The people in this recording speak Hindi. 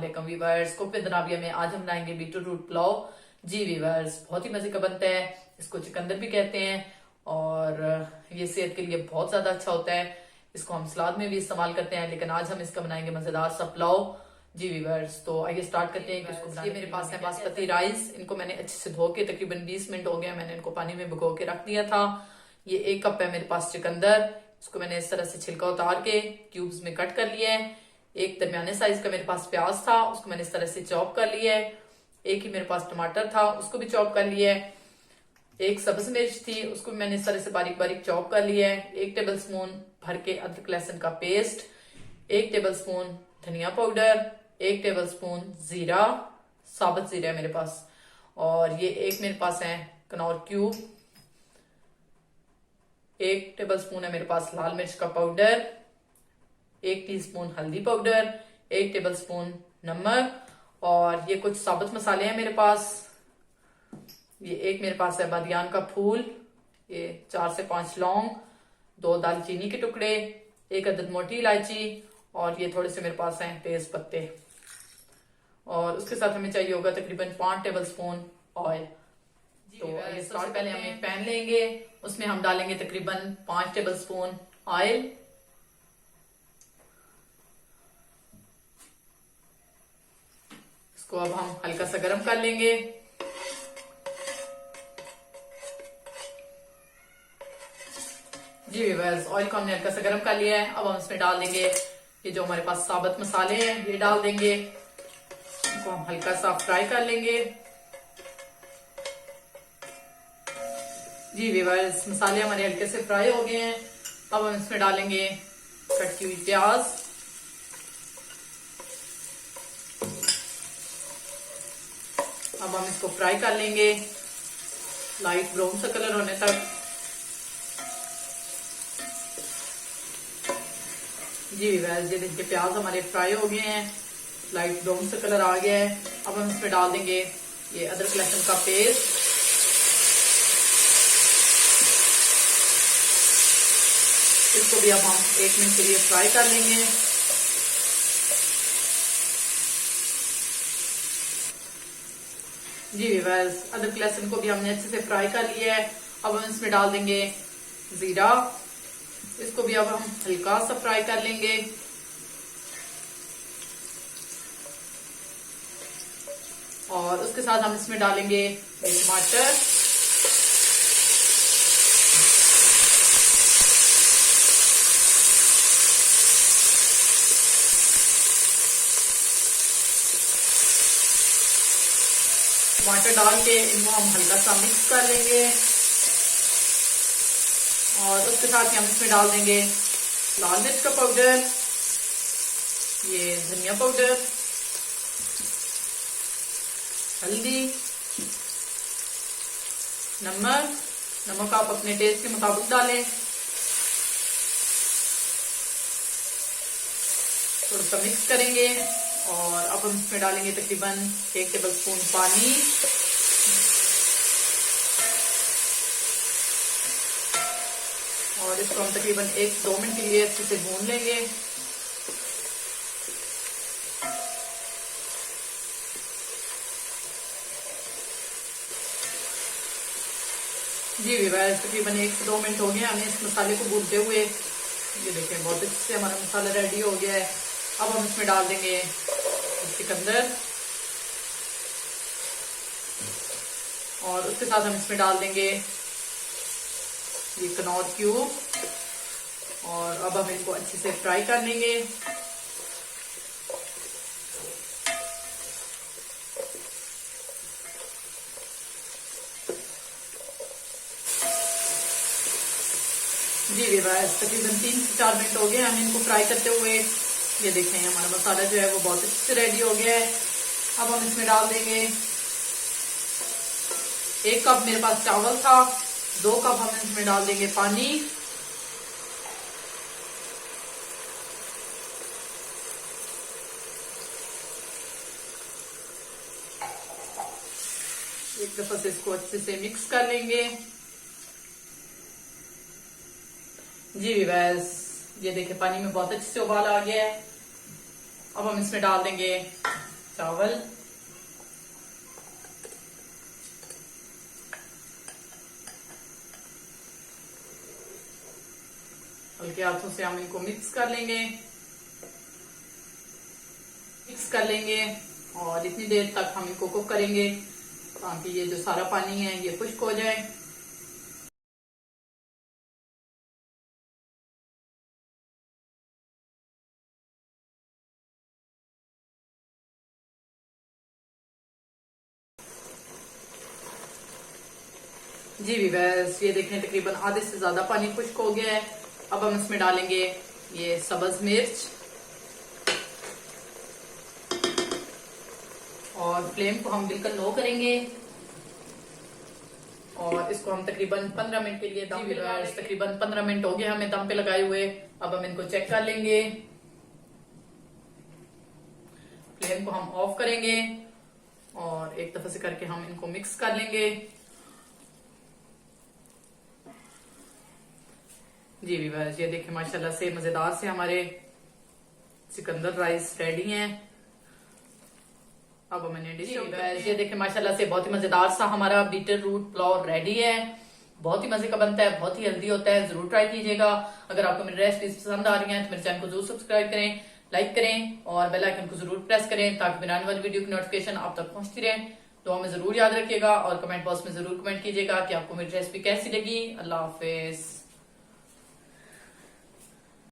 वालेकुम वीवर्स। कुक विद राबिया में आज हम बनाएंगे बीटरूट रूट पुलाव। जी वीवर्स, बहुत ही मजे का बनता है। इसको चिकंदर भी कहते हैं और ये सेहत के लिए बहुत ज्यादा अच्छा होता है। इसको हम सलाद में भी इस्तेमाल करते हैं, लेकिन आज हम इसका बनाएंगे मजेदार सा पुलाव। जी वीवर्स, तो आइए स्टार्ट करते हैं कि इसको बनाने। ये मेरे पास है बासमती राइस। इनको मैंने अच्छे से धो के तकरीबन 20 मिनट हो गया, मैंने इनको पानी में भिगो के रख दिया था। ये 1 कप है मेरे पास चिकंदर। इसको मैंने इस तरह से छिलका उतार के क्यूब्स में कट कर लिया है। एक दरमियाने साइज का मेरे पास प्याज था, उसको मैंने इस तरह से चॉप कर लिया है। एक ही मेरे पास टमाटर था, उसको भी चॉप कर लिया है। एक सब्ज मिर्च थी, उसको भी मैंने इस तरह से बारीक बारीक चॉप कर लिया है। 1 टेबल स्पून भर के अदरक लहसुन का पेस्ट, 1 टेबल स्पून धनिया पाउडर, 1 टेबल स्पून जीरा, साबुत जीरा है मेरे पास, और ये एक मेरे पास है कनौर क्यूब। 1 टेबल स्पून है मेरे पास लाल मिर्च का पाउडर, 1 टीस्पून हल्दी पाउडर, 1 टेबल स्पून नमक, और ये कुछ साबुत मसाले हैं मेरे पास। ये एक मेरे पास है बादियान का फूल, ये 4 से 5 लौंग, 2 दालचीनी के टुकड़े, 1 अदद मोटी इलायची, और ये थोड़े से मेरे पास हैं तेज पत्ते। और उसके साथ हमें चाहिए होगा तकरीबन 5 टेबल स्पून ऑयल। तो ये सबसे पहले हम एक पैन लेंगे, उसमें हम डालेंगे तकरीबन 5 टेबल स्पून ऑयल। इसको अब हम हल्का सा गर्म कर लेंगे। जी व्यूअर्स, ऑयल को हमने हल्का सा गर्म कर लिया है। अब हम इसमें डाल देंगे ये जो हमारे पास साबुत मसाले हैं, ये डाल देंगे। इनको हम हल्का सा फ्राई कर लेंगे। जी व्यूअर्स, मसाले हमारे हल्के से फ्राई हो गए हैं। अब हम इसमें डालेंगे कट की हुई प्याज। अब हम इसको फ्राई कर लेंगे लाइट ब्राउन सा कलर होने तक। जी व्यूअर्स, ये देखिए प्याज हमारे फ्राई हो गए हैं, लाइट ब्राउन सा कलर आ गया है। अब हम इसमें डाल देंगे ये अदरक लहसुन का पेस्ट। इसको भी अब हम 1 मिनट के लिए फ्राई कर लेंगे। जी व्यूअर्स, अदरक लहसुन को भी हमने अच्छे से फ्राई कर लिया है। अब हम इसमें डाल देंगे जीरा। इसको भी अब हम हल्का सा फ्राई कर लेंगे। और उसके साथ हम इसमें डालेंगे टमाटर। टमाटर डाल के इनको हम हल्का सा मिक्स कर लेंगे। और उसके साथ ही हम इसमें डाल देंगे लाल मिर्च का पाउडर, ये धनिया पाउडर, हल्दी, नमक आप अपने टेस्ट के मुताबिक डालें। थोड़ा सा मिक्स करेंगे और अब हम इसमें डालेंगे तकरीबन 1 टेबल स्पून पानी। और इसको हम तकरीबन 1-2 मिनट के लिए अच्छे से भून लेंगे। जी व्यूअर्स, तकरीबन 1 से 2 मिनट हो गए हमें इस मसाले को भूनते हुए। ये देखें बहुत अच्छे से हमारा मसाला रेडी हो गया है। अब हम इसमें डाल देंगे चिकंदर, और उसके साथ हम इसमें डाल देंगे ये कनौर क्यूब। और अब हम इनको अच्छे से फ्राई कर लेंगे। जी व्यूअर्स, तकरीबन 3 से 4 मिनट हो गए हमें इनको फ्राई करते हुए। ये देखें हमारा मसाला जो है वो बहुत अच्छे से रेडी हो गया है। अब हम इसमें डाल देंगे 1 कप मेरे पास चावल था, 2 कप हम इसमें डाल देंगे पानी। एक दफा से इसको अच्छे से मिक्स कर लेंगे। जी व्यूअर्स, ये देखिए पानी में बहुत अच्छे से उबाल आ गया है। अब हम इसमें डाल देंगे चावल, हल्के हाथों से हम इनको मिक्स कर लेंगे, और इतनी देर तक हम इनको कुक करेंगे ताकि ये जो सारा पानी है ये खुश्क हो जाए। जी वीवर्स, ये देखें तकरीबन आधे से ज्यादा पानी खुश्क हो गया है। अब हम इसमें डालेंगे ये सब्ज मिर्च, और फ्लेम को हम बिल्कुल लो करेंगे, और इसको हम तकरीबन 15 मिनट के लिए दम पे लगाएंगे। तकरीबन 15 मिनट हो गए हमें दम पे लगाए हुए। अब हम इनको चेक कर लेंगे। फ्लेम को हम ऑफ करेंगे और एक दफा से करके हम इनको मिक्स कर लेंगे। जी वीवर्स, ये देखिए माशाल्लाह से मजेदार से हमारे सिकंदर राइस रेडी हैं। अब मैंने डिश ये देखिए माशाल्लाह से बहुत ही मजेदार सा हमारा बीटर रूट पुलाव रेडी है। बहुत ही मजे का बनता है, बहुत ही हेल्दी होता है, जरूर ट्राई कीजिएगा। अगर आपको मेरी रेसिपीज पसंद आ रही हैं तो मेरे चैनल को जरूर सब्सक्राइब करें, लाइक करें और बेल आइकन को जरूर प्रेस करें ताकि मेरे आने वाली वीडियो की नोटिफिकेशन आप तक पहुंचती रहे। तो हमें जरूर याद रखिएगा और कमेंट बॉक्स में जरूर कमेंट कीजिएगा कि आपको मेरी रेसिपी कैसी लगी। अल्लाह हाफिज।